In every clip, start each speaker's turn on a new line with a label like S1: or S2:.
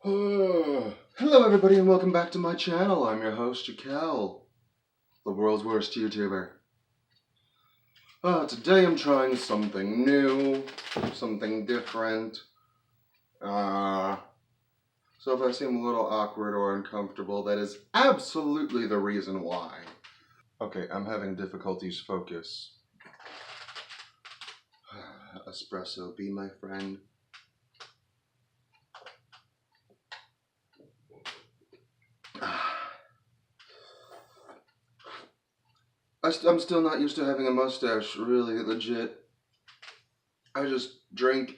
S1: Hello everybody and welcome back to my channel. I'm your host, Jakel, the world's worst YouTuber. Today I'm trying something new, something different. So if I seem a little awkward or uncomfortable, that is absolutely the reason why. Okay, I'm having difficulties focus. Espresso, be my friend. I'm still not used to having a mustache, really, legit. I just drink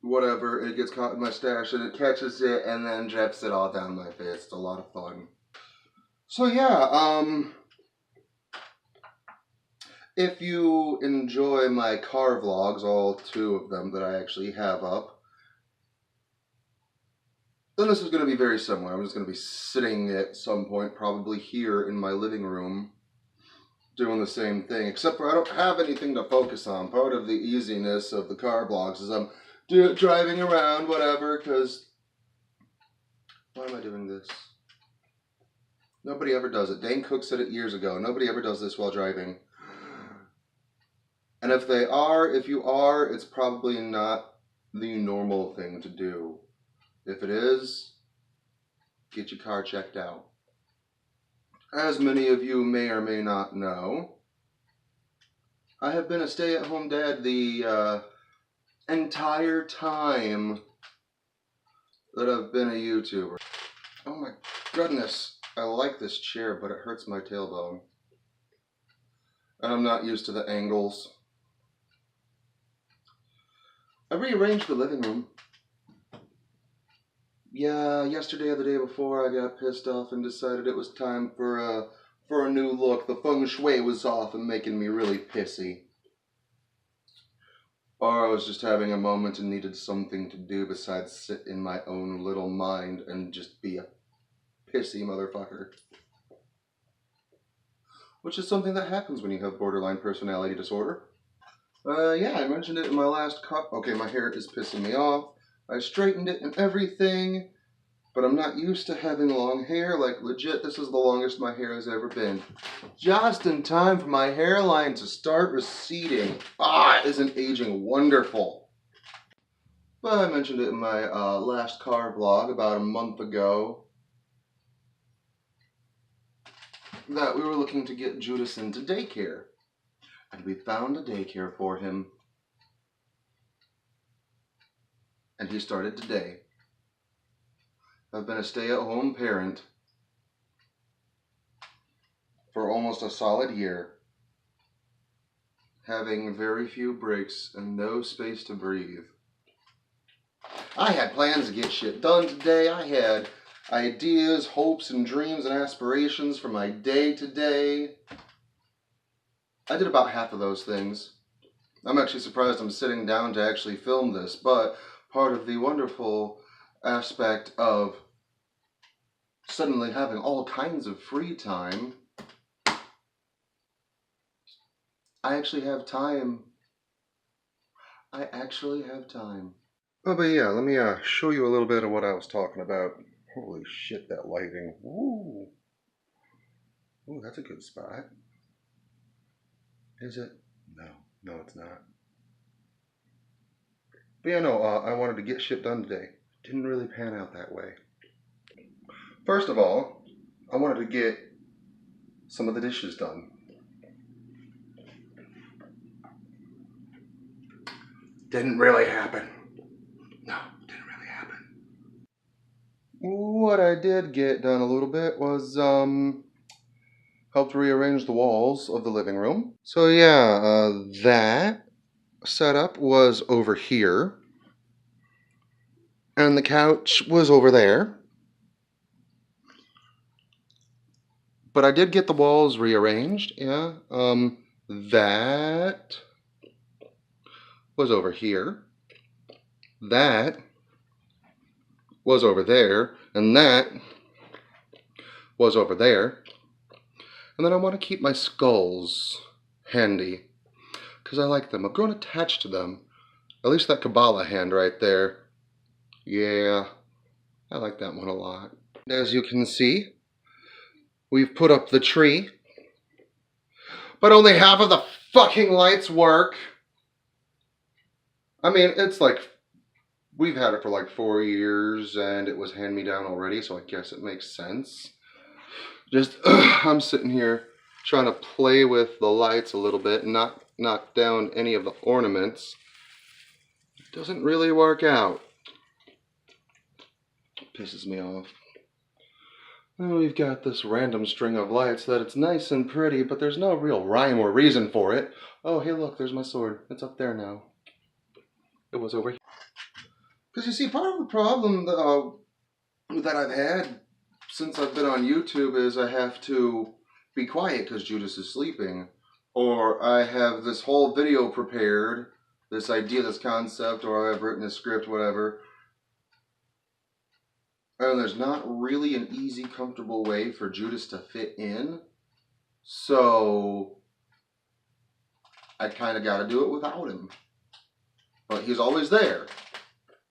S1: whatever, it gets caught in my stash and it catches it and then drips it all down my face. It's a lot of fun. So yeah, if you enjoy my car vlogs, all two of them that I actually have up, then this is going to be very similar. I'm just going to be sitting at some point, probably here in my living room, doing the same thing, except for I don't have anything to focus on. Part of the easiness of the car vlogs is I'm driving around, whatever, because why am I doing this? Nobody ever does it. Dane Cook said it years ago. Nobody ever does this while driving. And if you are, it's probably not the normal thing to do. If it is, get your car checked out. As many of you may or may not know, I have been a stay-at-home dad the entire time that I've been a YouTuber. Oh my goodness, I like this chair, but it hurts my tailbone. And I'm not used to the angles. I rearranged the living room. Yeah, yesterday or the day before I got pissed off and decided it was time for a new look. The feng shui was off and making me really pissy. Or I was just having a moment and needed something to do besides sit in my own little mind and just be a pissy motherfucker. Which is something that happens when you have borderline personality disorder. Yeah, I mentioned it in my last cut. Okay, my hair is pissing me off. I straightened it and everything, but I'm not used to having long hair. Like, legit, this is the longest my hair has ever been. Just in time for my hairline to start receding. Isn't aging wonderful? But I mentioned it in my last car vlog about a month ago that we were looking to get Judas into daycare. And we found a daycare for him. And he started today. I've been a stay-at-home parent for almost a solid year, having very few breaks and no space to breathe. I had plans to get shit done today. I had ideas, hopes, and dreams and aspirations for my day today. I did about half of those things. I'm actually surprised I'm sitting down to actually film this, but part of the wonderful aspect of suddenly having all kinds of free time, I actually have time. But yeah, let me show you a little bit of what I was talking about. Holy shit, that lighting. Ooh. Ooh, that's a good spot. Is it? No, it's not. But yeah, no, I wanted to get shit done today. Didn't really pan out that way. First of all, I wanted to get some of the dishes done. Didn't really happen. No, didn't really happen. What I did get done a little bit was, helped rearrange the walls of the living room. So yeah, that setup was over here. And the couch was over there. But I did get the walls rearranged, yeah. That was over here. That was over there. And that was over there. And then I want to keep my skulls handy, because I like them. I've grown attached to them. At least that Kabbalah hand right there. Yeah, I like that one a lot. As you can see, we've put up the tree, but only half of the fucking lights work. I mean, it's like, we've had it for like 4 years, and it was hand-me-down already, so I guess it makes sense. Just, I'm sitting here trying to play with the lights a little bit and not knock down any of the ornaments. It doesn't really work out. It pisses me off. Well, we've got this random string of lights that it's nice and pretty, but there's no real rhyme or reason for it. Oh, hey, look, there's my sword. It's up there now. It was over here. Because you see, part of the problem that I've had since I've been on YouTube is I have to be quiet because Judas is sleeping. Or I have this whole video prepared, this idea, this concept, or I've written a script, whatever. And there's not really an easy, comfortable way for Judas to fit in. So I kind of got to do it without him. But he's always there.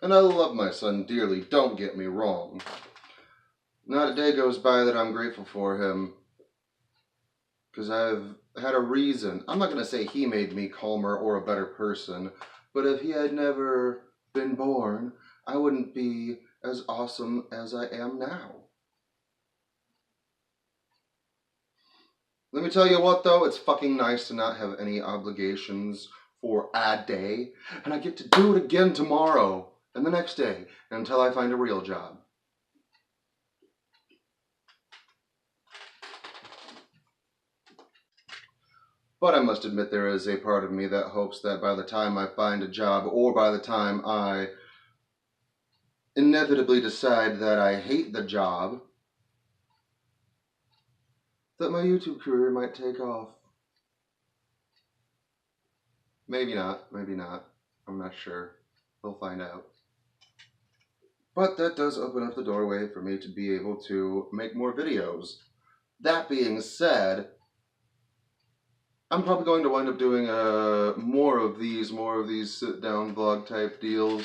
S1: And I love my son dearly, don't get me wrong. Not a day goes by that I'm grateful for him. Because I've had a reason. I'm not going to say he made me calmer or a better person. But if he had never been born, I wouldn't be as awesome as I am now. Let me tell you what though, it's fucking nice to not have any obligations for a day. And I get to do it again tomorrow and the next day until I find a real job. But I must admit there is a part of me that hopes that by the time I find a job, or by the time I inevitably decide that I hate the job, that my YouTube career might take off. Maybe not, maybe not. I'm not sure. We'll find out. But that does open up the doorway for me to be able to make more videos. That being said, I'm probably going to wind up doing more of these sit-down vlog type deals,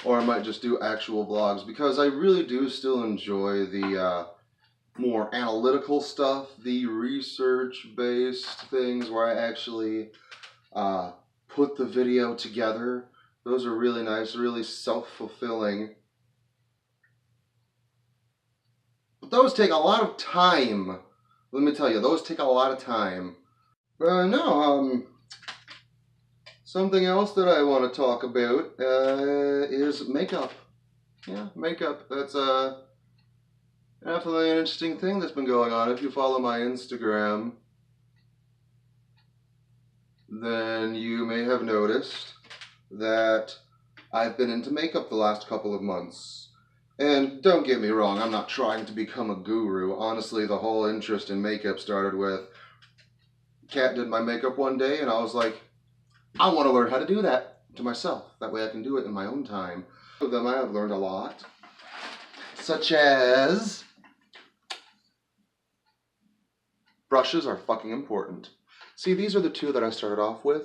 S1: or I might just do actual vlogs, because I really do still enjoy the more analytical stuff, the research-based things where I actually put the video together. Those are really nice, really self-fulfilling. But those take a lot of time. Let me tell you, those take a lot of time. Something else that I want to talk about is makeup. Yeah, makeup. That's definitely an interesting thing that's been going on. If you follow my Instagram, then you may have noticed that I've been into makeup the last couple of months. And don't get me wrong, I'm not trying to become a guru. Honestly, the whole interest in makeup started with Kat did my makeup one day, and I was like, I want to learn how to do that to myself. That way I can do it in my own time. Of them I have learned a lot. Such as brushes are fucking important. See, these are the two that I started off with.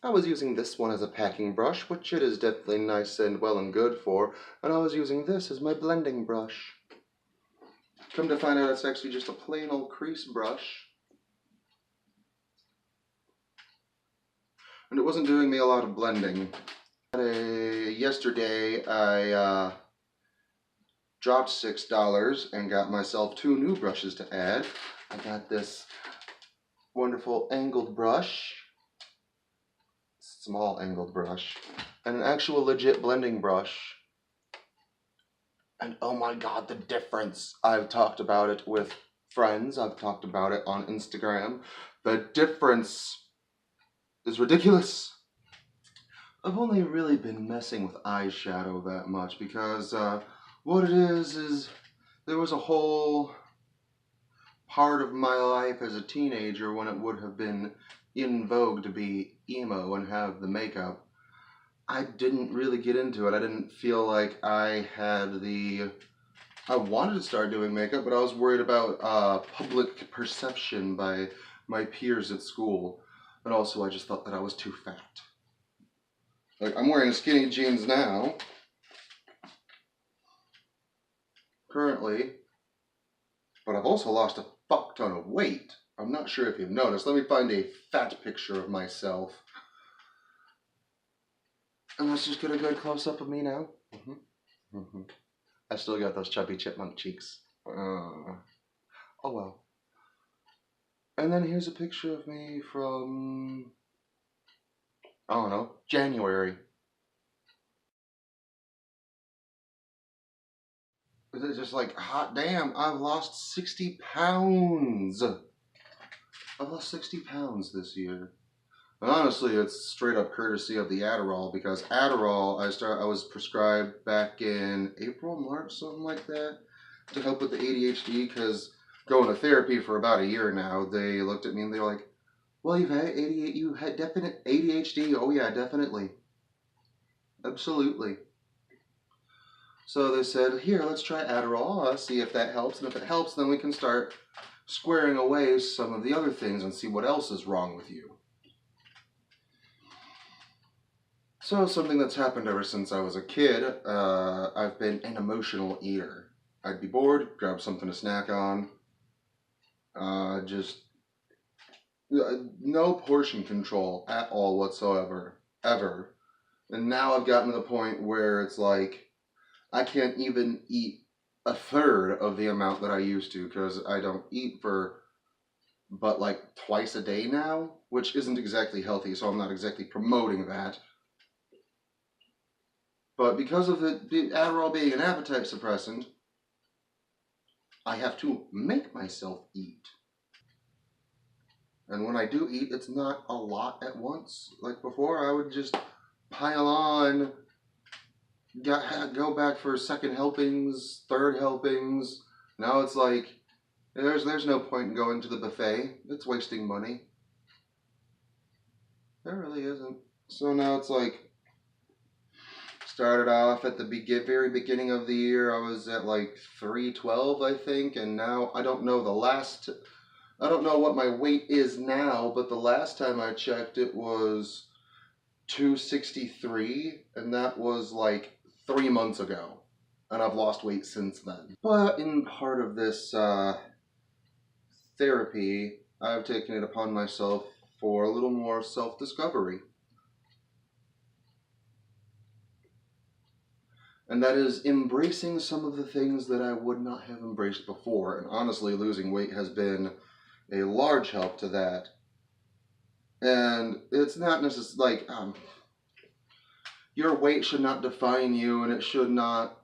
S1: I was using this one as a packing brush, which it is definitely nice and well and good for, and I was using this as my blending brush. Come to find out it's actually just a plain old crease brush. And it wasn't doing me a lot of blending. Yesterday I dropped $6 and got myself 2 new brushes to add. I got this wonderful angled brush, small angled brush, and an actual legit blending brush. And oh my god, the difference! I've talked about it with friends, I've talked about it on Instagram. The difference is ridiculous. I've only really been messing with eyeshadow that much because what it is there was a whole part of my life as a teenager when it would have been in vogue to be emo and have the makeup. I didn't really get into it. I didn't feel like I had I wanted to start doing makeup, but I was worried about public perception by my peers at school. And also I just thought that I was too fat. Like, I'm wearing skinny jeans now. currently, but I've also lost a fuck ton of weight. I'm not sure if you've noticed. Let me find a fat picture of myself. And let's just get a good close-up of me now. I still got those chubby chipmunk cheeks. Oh well. And then here's a picture of me from, I don't know, January. It's just like, hot damn, I've lost 60 pounds. I've lost 60 pounds this year. And honestly, it's straight up courtesy of the Adderall, because Adderall, I was prescribed back in April, March, something like that, to help with the ADHD, because going to therapy for about a year now, they looked at me and they were like, well, you had definite ADHD. Oh yeah, definitely. Absolutely. So they said, here, let's try Adderall, see if that helps, and if it helps, then we can start squaring away some of the other things and see what else is wrong with you. So something that's happened ever since I was a kid, I've been an emotional eater. I'd be bored, grab something to snack on, just no portion control at all whatsoever, ever. And now I've gotten to the point where it's like, I can't even eat a third of the amount that I used to, because I don't eat for but like twice a day now, which isn't exactly healthy, so I'm not exactly promoting that. But because of the Adderall being an appetite suppressant, I have to make myself eat. And when I do eat, it's not a lot at once. Like before, I would just pile on, go back for second helpings, third helpings. Now it's like, there's no point in going to the buffet. It's wasting money. There really isn't. So now it's like, started off at the very beginning of the year, I was at like 312, I think, and now I don't know what my weight is now, but the last time I checked it was 263, and that was like 3 months ago, and I've lost weight since then. But in part of this therapy, I've taken it upon myself for a little more self-discovery. And that is embracing some of the things that I would not have embraced before. And honestly, losing weight has been a large help to that. And it's not necessarily like, your weight should not define you, and it should not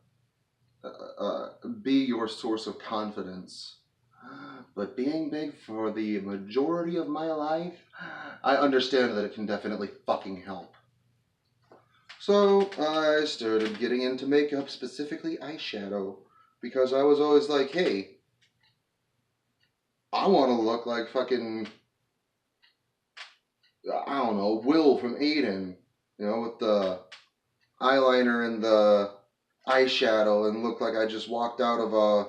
S1: be your source of confidence. But being big for the majority of my life, I understand that it can definitely fucking help. So I started getting into makeup, specifically eyeshadow, because I was always like, hey, I want to look like fucking, I don't know, Will from Aiden, with the eyeliner and the eyeshadow, and look like I just walked out of a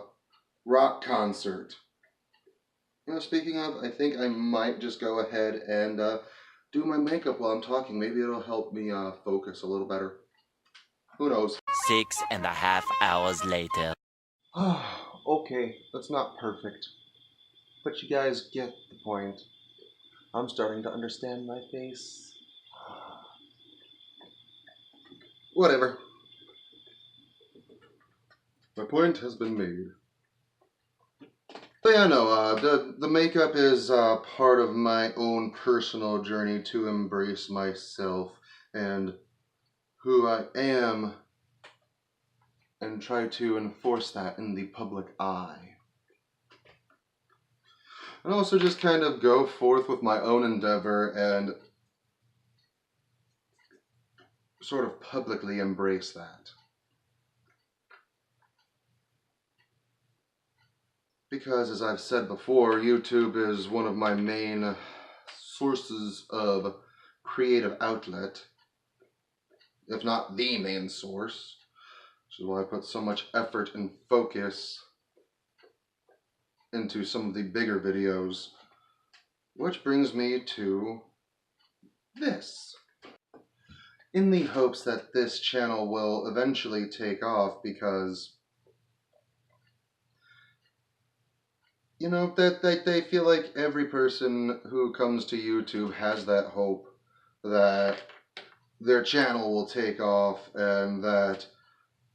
S1: rock concert. Speaking of, I think I might just go ahead and do my makeup while I'm talking. Maybe it'll help me focus a little better. Who knows?
S2: 6.5 hours later.
S1: Okay, that's not perfect, but you guys get the point. I'm starting to understand my face. Whatever. My point has been made. But yeah, no, the makeup is part of my own personal journey to embrace myself and who I am, and try to enforce that in the public eye. And also just kind of go forth with my own endeavor and sort of publicly embrace that. Because, as I've said before, YouTube is one of my main sources of creative outlet, if not the main source, which is why I put so much effort and focus into some of the bigger videos. Which brings me to this. In the hopes that this channel will eventually take off, because you know, that they feel like every person who comes to YouTube has that hope that their channel will take off and that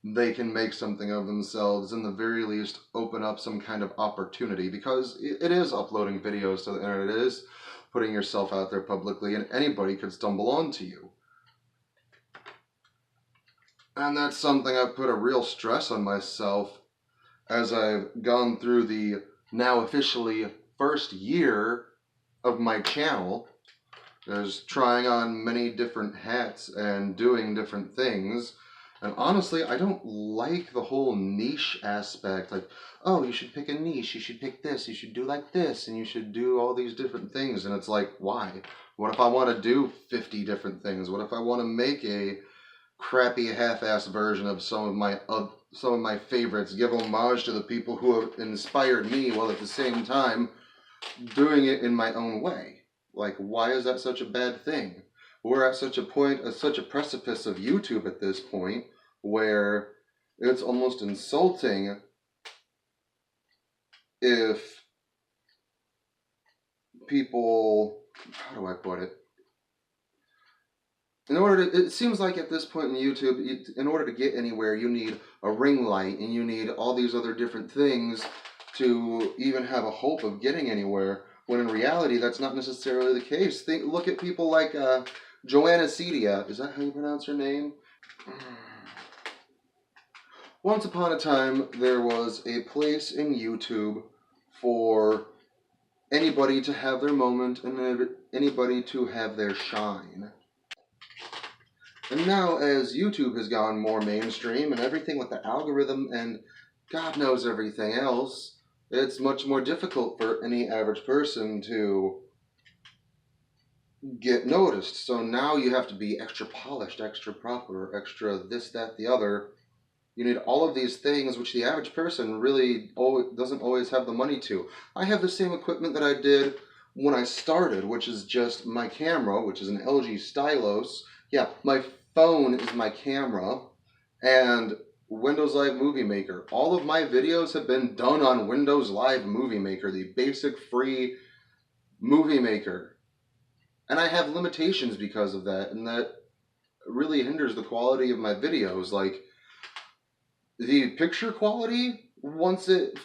S1: they can make something of themselves, in the very least open up some kind of opportunity, because it is uploading videos to the internet, it is putting yourself out there publicly, and anybody could stumble onto you. And that's something I've put a real stress on myself as I've gone through the now officially first year of my channel, is trying on many different hats and doing different things. And honestly, I don't like the whole niche aspect. Like, oh, you should pick a niche, you should pick this, you should do like this, and you should do all these different things. And it's like, why? What if I want to do 50 different things? What if I want to make a crappy half-assed version of some of my favorites, give homage to the people who have inspired me, while at the same time doing it in my own way? Like, why is that such a bad thing? We're at such a point, at such a precipice of YouTube at this point, where it's almost insulting if people, how do I put it? It seems like at this point in YouTube, in order to get anywhere, you need a ring light and you need all these other different things to even have a hope of getting anywhere, when in reality, that's not necessarily the case. Look at people like Joanna Cedia. Is that how you pronounce her name? Once upon a time, there was a place in YouTube for anybody to have their moment and anybody to have their shine. And now, as YouTube has gone more mainstream and everything with the algorithm and God knows everything else, it's much more difficult for any average person to get noticed. So now you have to be extra polished, extra proper, extra this, that, the other. You need all of these things, which the average person really doesn't always have the money to. I have the same equipment that I did when I started, which is just my camera, which is an LG Stylos. Yeah, my phone is my camera, and Windows Live Movie Maker. All of my videos have been done on Windows Live Movie Maker, the basic free movie maker. And I have limitations because of that, and that really hinders the quality of my videos. Like, the picture quality, once it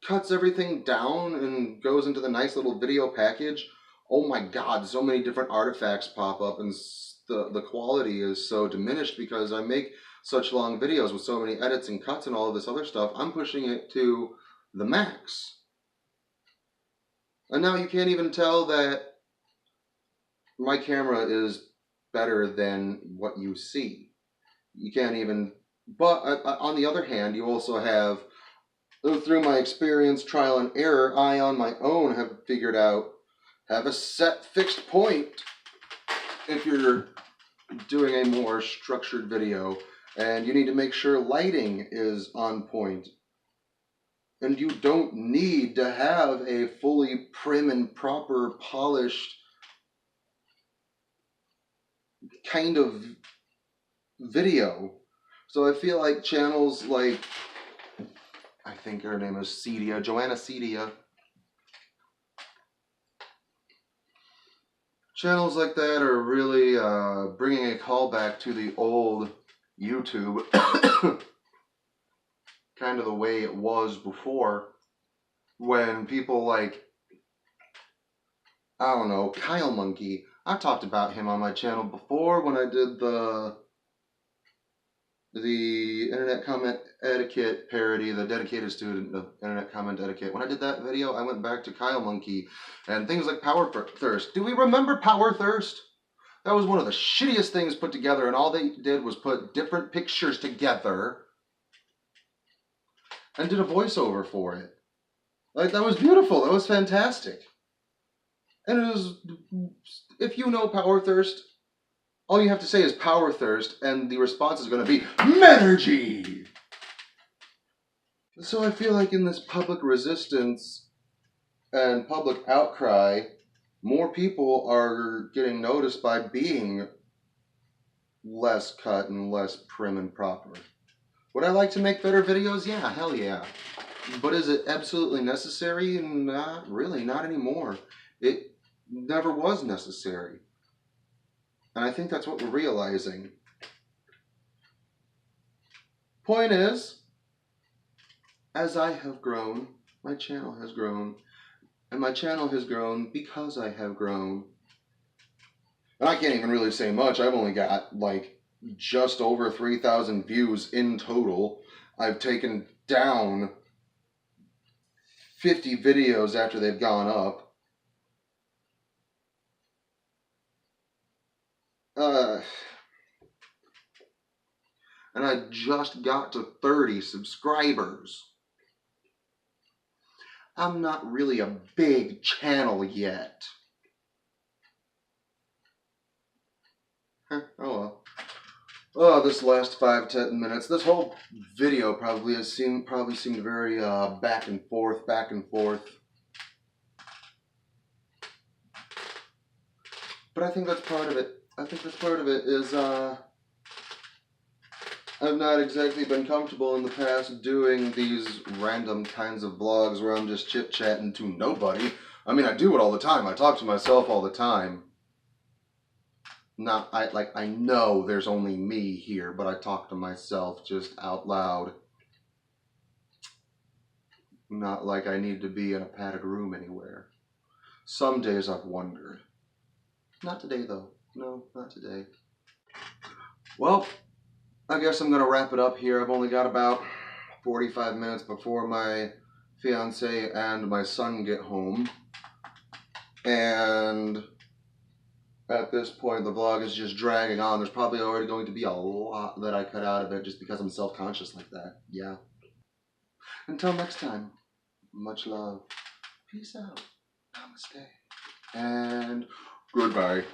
S1: cuts everything down and goes into the nice little video package, oh my god, so many different artifacts pop up, and the quality is so diminished because I make such long videos with so many edits and cuts and all of this other stuff. I'm pushing it to the max. And now you can't even tell that my camera is better than what you see. You can't even. But on the other hand, you also have, through my experience, trial and error, I on my own have figured out, have a set fixed point if you're doing a more structured video, and you need to make sure lighting is on point. And you don't need to have a fully prim and proper, polished kind of video. So I feel like channels like, I think her name is Cedia, Joanna Cedia. Channels like that are really bringing a callback to the old YouTube, kind of the way it was before, when people like, I don't know, Kyle Monkey. I talked about him on my channel before when I did the Internet Comment Etiquette parody, the dedicated student of Internet Comment Etiquette. When I did that video, I went back to Kyle Monkey and things like Power Thirst. Do we remember Power Thirst? That was one of the shittiest things put together, and all they did was put different pictures together and did a voiceover for it. Like, that was beautiful. That was fantastic. And it was, if you know Power Thirst, all you have to say is Power Thirst, and the response is going to be Menergy! So I feel like in this public resistance and public outcry, more people are getting noticed by being less cut and less prim and proper. Would I like to make better videos? Yeah, hell yeah. But is it absolutely necessary? Not really, not anymore. It never was necessary. And I think that's what we're realizing. Point is, as I have grown, my channel has grown. And my channel has grown because I have grown. And I can't even really say much. I've only got like just over 3,000 views in total. I've taken down 50 videos after they've gone up. And I just got to 30 subscribers. I'm not really a big channel yet. Oh well. Oh, this last 5-10 minutes. This whole video probably seemed very back and forth. But I think that's part of it. I think that's part of it is I've not exactly been comfortable in the past doing these random kinds of vlogs where I'm just chit-chatting to nobody. I mean, I do it all the time. I talk to myself all the time. I know there's only me here, but I talk to myself just out loud. Not like I need to be in a padded room anywhere. Some days I've wondered. Not today, though. No, not today. Well, I guess I'm going to wrap it up here. I've only got about 45 minutes before my fiance and my son get home. And at this point, the vlog is just dragging on. There's probably already going to be a lot that I cut out of it just because I'm self-conscious like that. Yeah. Until next time, much love. Peace out. Namaste. And goodbye.